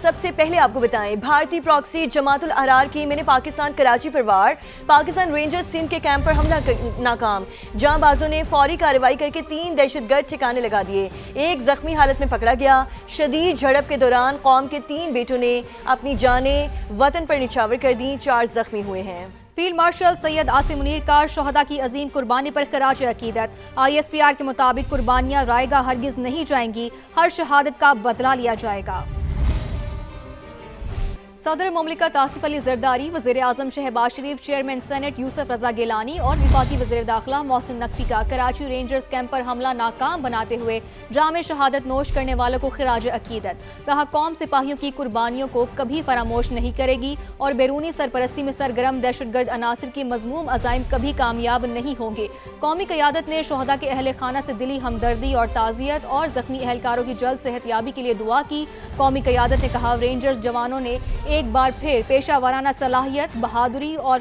سب سے پہلے آپ کو بتائیں بھارتی پراکسی جماعت الاحرار کی میں نے پاکستان کراچی پر وار، پاکستان رینجرز سندھ کے کیمپ پر حملہ ناکام، جاں بازوں نے فوری کارروائی کر کے 3 دہشت گرد ٹھکانے لگا دیے، ایک زخمی حالت میں پکڑا گیا۔ شدید جھڑپ کے دوران قوم کے 3 بیٹوں نے اپنی جانیں وطن پر نچھاور کر دیں، 4 زخمی ہوئے ہیں۔ فیلڈ مارشل سید عاصم منیر کا شہداء کی عظیم قربانی پر خراج عقیدت، ISPR کے مطابق قربانیاں رائے گاہ ہرگز نہیں جائیں گی، ہر شہادت کا بدلہ لیا جائے گا۔ صدر مملکت آصف علی زرداری، وزیر اعظم شہباز شریف، چیئرمین سینٹ یوسف رضا گیلانی اور وفاقی وزیر داخلہ محسن نقوی کا کراچی رینجرز کیمپ پر حملہ ناکام بناتے ہوئے جام شہادت نوش کرنے والوں کو خراج عقیدت، کہا قوم سپاہیوں کی قربانیوں کو کبھی فراموش نہیں کرے گی اور بیرونی سرپرستی میں سرگرم دہشت گرد عناصر کی مذموم عزائم کبھی کامیاب نہیں ہوں گے۔ قومی قیادت نے شہداء کے اہل خانہ سے دلی ہمدردی اور تعزیت اور زخمی اہلکاروں کی جلد صحت یابی کے لیے دعا کی۔ قومی قیادت نے کہا رینجرز جوانوں نے ایک بار پھر پیشہ ورانہ صلاحیت، بہادری اور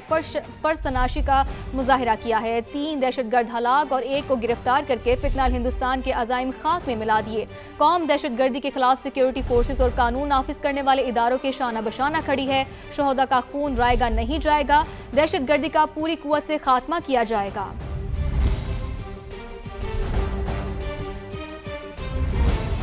فرسناشی کا مظاہرہ کیا ہے، 3 دہشت گرد ہلاک اور 1 کو گرفتار کر کے فتنہ ہندوستان کے عزائم خاک میں ملا دیے۔ قوم دہشت گردی کے خلاف سیکیورٹی فورسز اور قانون نافذ کرنے والے اداروں کے شانہ بشانہ کھڑی ہے، شہداء کا خون رائے گاہ نہیں جائے گا، دہشت گردی کا پوری قوت سے خاتمہ کیا جائے گا۔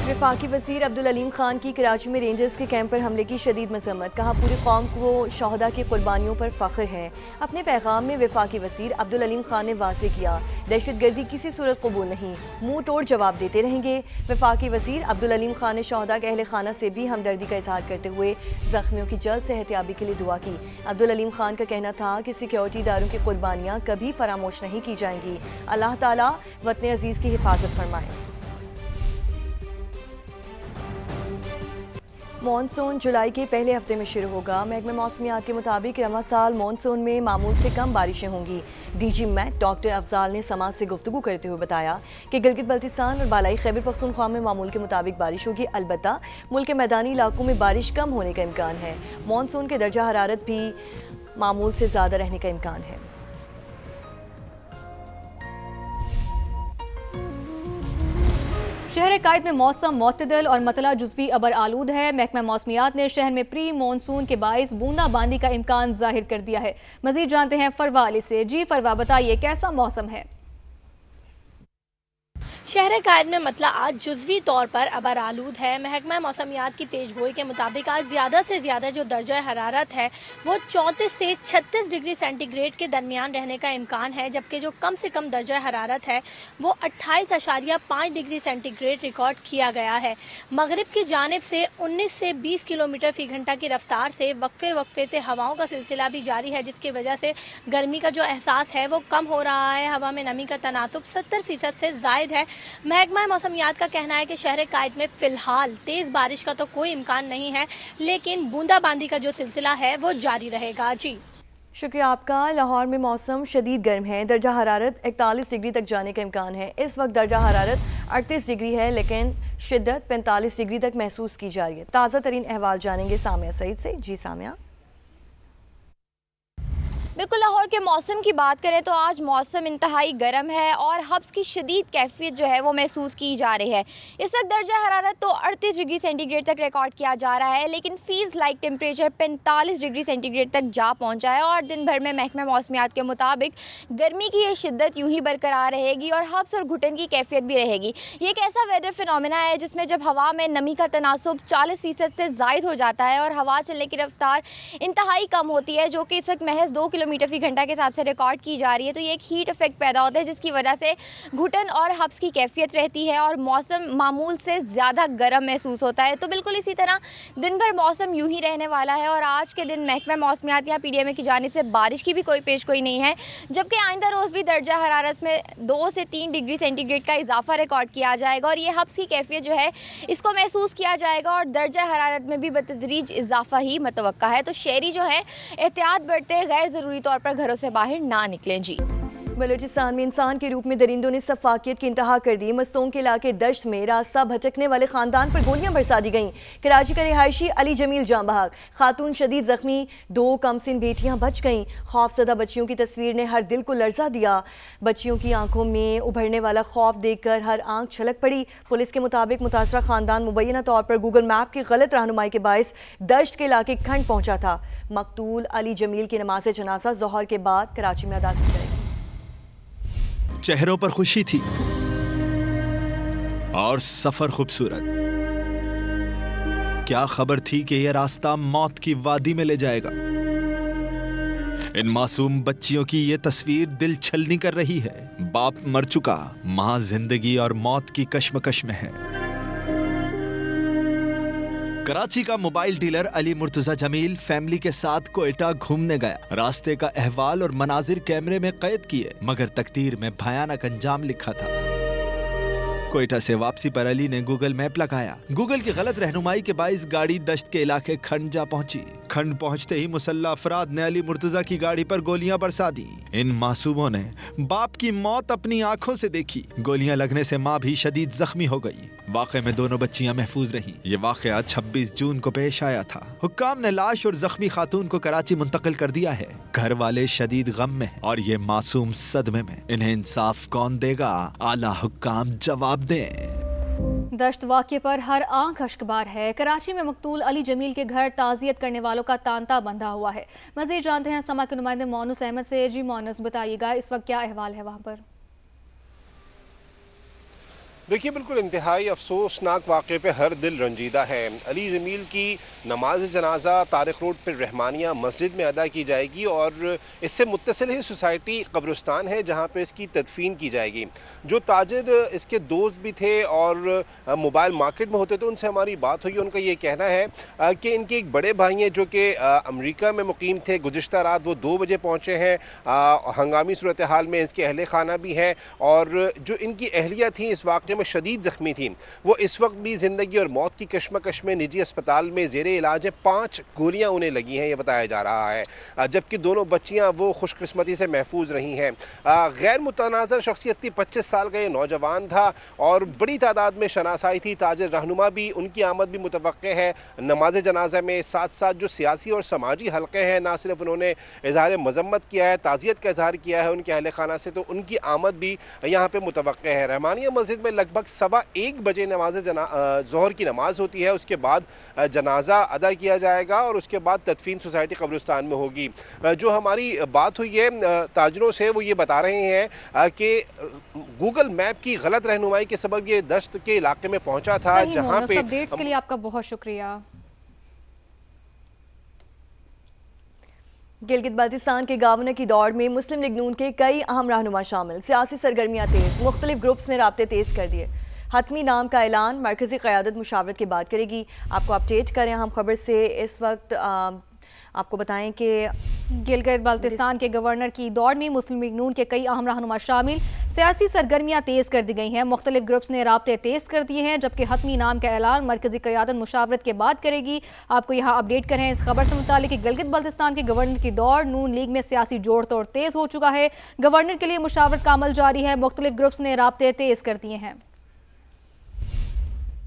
وفاقی وزیر عبدالعلیم خان کی کراچی میں رینجرز کے کیمپ پر حملے کی شدید مذمت، کہا پوری قوم کو شہداء کی قربانیوں پر فخر ہے۔ اپنے پیغام میں وفاقی وزیر عبدالعلیم خان نے واضح کیا دہشت گردی کسی صورت قبول نہیں، منہ توڑ جواب دیتے رہیں گے۔ وفاقی وزیر عبدالعلیم خان نے شہداء کے اہل خانہ سے بھی ہمدردی کا اظہار کرتے ہوئے زخمیوں کی جلد صحت یابی کے لیے دعا کی۔ عبدالعلیم خان کا کہنا تھا کہ سیکیورٹی اداروں کی قربانیاں کبھی فراموش نہیں کی جائیں گی، اللہ تعالیٰ وطن عزیز کی حفاظت فرمائے۔ مانسون جولائی کے پہلے ہفتے میں شروع ہوگا، محکمہ موسمیات کے مطابق رواں سال مانسون میں معمول سے کم بارشیں ہوں گی۔ DG میٹ ڈاکٹر افضال نے سماعت سے گفتگو کرتے ہوئے بتایا کہ گلگت بلتستان اور بالائی خیبر پختونخوا میں معمول کے مطابق بارش ہوگی، البتہ ملک کے میدانی علاقوں میں بارش کم ہونے کا امکان ہے۔ مانسون کے درجہ حرارت بھی معمول سے زیادہ رہنے کا امکان ہے۔ شہر قائد میں موسم معتدل اور مطلع جزوی ابر آلود ہے۔ محکمہ موسمیات نے شہر میں پری مونسون کے باعث بوندا باندی کا امکان ظاہر کر دیا ہے۔ مزید جانتے ہیں فروا علی سے۔ جی فروا، بتائیے کیسا موسم ہے؟ شہر قائد میں مطلع آج جزوی طور پر ابر آلود ہے۔ محکمہ موسمیات کی پیش گوئی کے مطابق آج زیادہ سے زیادہ جو درجہ حرارت ہے وہ 34 سے 36 ڈگری سینٹی گریڈ کے درمیان رہنے کا امکان ہے، جبکہ جو کم سے کم درجہ حرارت ہے وہ 28.5 ڈگری سینٹی گریڈ ریکارڈ کیا گیا ہے۔ مغرب کی جانب سے 19 سے 20 کلومیٹر فی گھنٹہ کی رفتار سے وقفے سے ہواؤں کا سلسلہ بھی جاری ہے، جس کی وجہ سے گرمی کا جو احساس ہے وہ کم ہو رہا ہے۔ ہوا میں نمی کا تناسب 70% سے زائد ہے۔ محکمہ موسمیات کا کہنا ہے کہ شہر قائد میں فی الحال تیز بارش کا تو کوئی امکان نہیں ہے، لیکن بوندا باندی کا جو سلسلہ ہے وہ جاری رہے گا۔ جی شکریہ آپ کا۔ لاہور میں موسم شدید گرم ہے، درجہ حرارت 41 ڈگری تک جانے کا امکان ہے۔ اس وقت درجہ حرارت 38 ڈگری ہے، لیکن شدت 45 ڈگری تک محسوس کی جا رہی ہے۔ تازہ ترین احوال جانیں گے سامعہ سعید سے۔ جی سامعہ۔ بالکل، لاہور کے موسم کی بات کریں تو آج موسم انتہائی گرم ہے اور حبس کی شدید کیفیت جو ہے وہ محسوس کی جا رہی ہے۔ اس وقت درجہ حرارت تو 38 ڈگری سینٹی گریڈ تک ریکارڈ کیا جا رہا ہے، لیکن feels like temperature 45 degree centigrade تک جا پہنچا ہے اور دن بھر میں محکمہ موسمیات کے مطابق گرمی کی یہ شدت یوں ہی برقرار رہے گی اور حبس اور گھٹن کی کیفیت بھی رہے گی۔ یہ ایک ایسا ویدر فنومینا ہے جس میں جب ہوا میں نمی کا تناسب 40% سے زائد ہو جاتا ہے اور ہوا چلنے کی رفتار انتہائی کم ہوتی ہے، جو کہ اس وقت محض 2 کلومیٹر فی گھنٹہ کے حساب سے ریکارڈ کی جا رہی ہے، تو یہ ایک ہیٹ افیکٹ پیدا ہوتا ہے جس کی وجہ سے گھٹن اور حبس کی کیفیت رہتی ہے اور موسم معمول سے زیادہ گرم محسوس ہوتا ہے۔ تو بالکل اسی طرح دن بھر موسم یوں ہی رہنے والا ہے اور آج کے دن محکمہ موسمیات یا PDMA کی جانب سے بارش کی بھی کوئی پیش گوئی نہیں ہے، جبکہ آئندہ روز بھی درجہ حرارت میں 2 سے 3 ڈگری سینٹی گریڈ کا اضافہ ریکارڈ کیا جائے گا اور یہ حبس کی کیفیت جو ہے اس کو محسوس کیا جائے گا اور درجہ حرارت میں بھی بتدریج اضافہ ہی متوقع ہے۔ تو شہری جو ہے احتیاط برتے، غیر ضروری طور پر گھروں سے باہر نہ نکلیں۔ جی بلوچستان میں انسان کے روپ میں درندوں نے سفاکیت کی انتہا کر دی. مستونگ کے علاقے دشت میں راستہ بھٹکنے والے خاندان پر گولیاں برسا دی گئیں. کراچی کا رہائشی علی جمیل جاں بحق, خاتون شدید زخمی, 2 کمسن بیٹیاں بچ گئیں. خوف زدہ بچیوں کی تصویر نے ہر دل کو لرزا دیا. بچیوں کی آنکھوں میں ابھرنے والا خوف دیکھ کر ہر آنکھ چھلک پڑی. پولیس کے مطابق متاثرہ خاندان مبینہ طور پر گوگل میپ کی غلط رہنمائی کے باعث دشت کے علاقے کھنڈ پہنچا تھا. مقتول علی جمیل کی نماز جنازہ ظہر کے بعد کراچی میں ادا کی جائے گی. چہروں پر خوشی تھی اور سفر خوبصورت. کیا خبر تھی کہ یہ راستہ موت کی وادی میں لے جائے گا. ان معصوم بچیوں کی یہ تصویر دل چھلنی کر رہی ہے. باپ مر چکا, ماں زندگی اور موت کی کشمکش میں ہے. کراچی کا موبائل ڈیلر علی مرتضی جمیل فیملی کے ساتھ کوئٹہ گھومنے گیا. راستے کا احوال اور مناظر کیمرے میں قید کیے, مگر تقدیر میں بھیانک انجام لکھا تھا. کوئٹہ سے واپسی پر علی نے گوگل میپ لگایا. گوگل کی غلط رہنمائی کے باعث گاڑی دشت کے علاقے کھنڈ جا پہنچی. کھنڈ پہنچتے ہی مسلح افراد نے علی مرتضی کی گاڑی پر گولیاں برسا دی. ان معصوموں نے باپ کی موت اپنی آنکھوں سے دیکھی. گولیاں لگنے سے ماں بھی شدید زخمی ہو گئی. واقعے میں دونوں بچیاں محفوظ رہیں. یہ واقعہ 26 جون کو پیش آیا تھا. حکام نے لاش اور زخمی خاتون کو کراچی منتقل کر دیا ہے. گھر والے شدید غم میں اور یہ معصوم صدمے میں. انہیں انصاف کون دے گا؟ اعلیٰ حکام جواب دیں. دشت واقعے پر ہر آنکھ اشکبار ہے. کراچی میں مقتول علی جمیل کے گھر تعزیت کرنے والوں کا تانتا بندھا ہوا ہے. مزید جانتے ہیں سما کے نمائندے مونس احمد سے. جی مونس, بتائیے گا اس وقت کیا احوال ہے وہاں پر؟ دیکھیے, بالکل انتہائی افسوسناک واقعے پہ ہر دل رنجیدہ ہے. علی جمیل کی نماز جنازہ طارق روڈ پر رحمانیہ مسجد میں ادا کی جائے گی اور اس سے متصل ہی سوسائٹی قبرستان ہے جہاں پہ اس کی تدفین کی جائے گی. جو تاجر اس کے دوست بھی تھے اور موبائل مارکیٹ میں ہوتے تھے, ان سے ہماری بات ہوئی. ان کا یہ کہنا ہے کہ ان کے ایک بڑے بھائی ہیں جو کہ امریکہ میں مقیم تھے. گزشتہ رات وہ 2 بجے پہنچے ہیں. ہنگامی صورتحال میں اس کے اہل خانہ بھی ہیں اور جو ان کی اہلیہ تھیں اس واقعے میں شدید زخمی تھیں. وہ اس وقت بھی زندگی اور موت کی کشمکش میں نجی اسپتال میں زیر علاج ہے. 5 گولیاں انہیں لگی ہیں, یہ بتایا جا رہا ہے. جبکہ دونوں بچیاں وہ خوش قسمتی سے محفوظ رہی ہیں. غیر متنازع شخصیت تھی. 25 سال کا یہ نوجوان تھا اور بڑی تعداد میں شناسائی تھی. تاجر رہنما بھی, ان کی آمد بھی متوقع ہے نماز جنازہ میں. ساتھ ساتھ جو سیاسی اور سماجی حلقے ہیں, نہ صرف انہوں نے اظہار مذمت کیا ہے, تعزیت کا اظہار کیا ہے ان کے اہل خانہ سے, تو ان کی آمد بھی یہاں پہ متوقع ہے. رحمانیہ مسجد میں لگ بھگ 1:15 بجے ظہر کی نماز ہوتی ہے. اس کے بعد جنازہ ادا کیا جائے گا اور اس کے بعد تدفین سوسائٹی قبرستان میں ہوگی. جو ہماری بات ہوئی ہے تاجروں سے, وہ یہ بتا رہے ہیں کہ گوگل میپ کی غلط رہنمائی کے سبب یہ دشت کے علاقے میں پہنچا تھا جہاں پہ. اپڈیٹس کے لیے آپ کا بہت شکریہ. گلگت بلتستان کے گورنر کی دوڑ میں مسلم لیگ نون کے کئی اہم رہنما شامل. سیاسی سرگرمیاں تیز, مختلف گروپس نے رابطے تیز کر دیے. حتمی نام کا اعلان مرکزی قیادت مشاورت کے بعد کرے گی. آپ کو اپڈیٹ کریں ہم خبر سے. اس وقت آپ کو بتائیں کہ گلگت بلتستان کے گورنر کی دوڑ میں مسلم لیگ نون کے کئی اہم رہنما شامل. سیاسی سرگرمیاں تیز کر دی گئی ہیں. مختلف گروپس نے رابطے تیز کر دیے ہیں, جبکہ حتمی نام کا اعلان مرکزی قیادت مشاورت کے بعد کرے گی. آپ کو یہاں اپڈیٹ کریں اس خبر سے متعلق کہ گلگت بلتستان کے گورنر کی دوڑ نون لیگ میں سیاسی جوڑ توڑ تیز ہو چکا ہے. گورنر کے لیے مشاورت کا عمل جاری ہے. مختلف گروپس نے رابطے تیز کر دیے ہیں.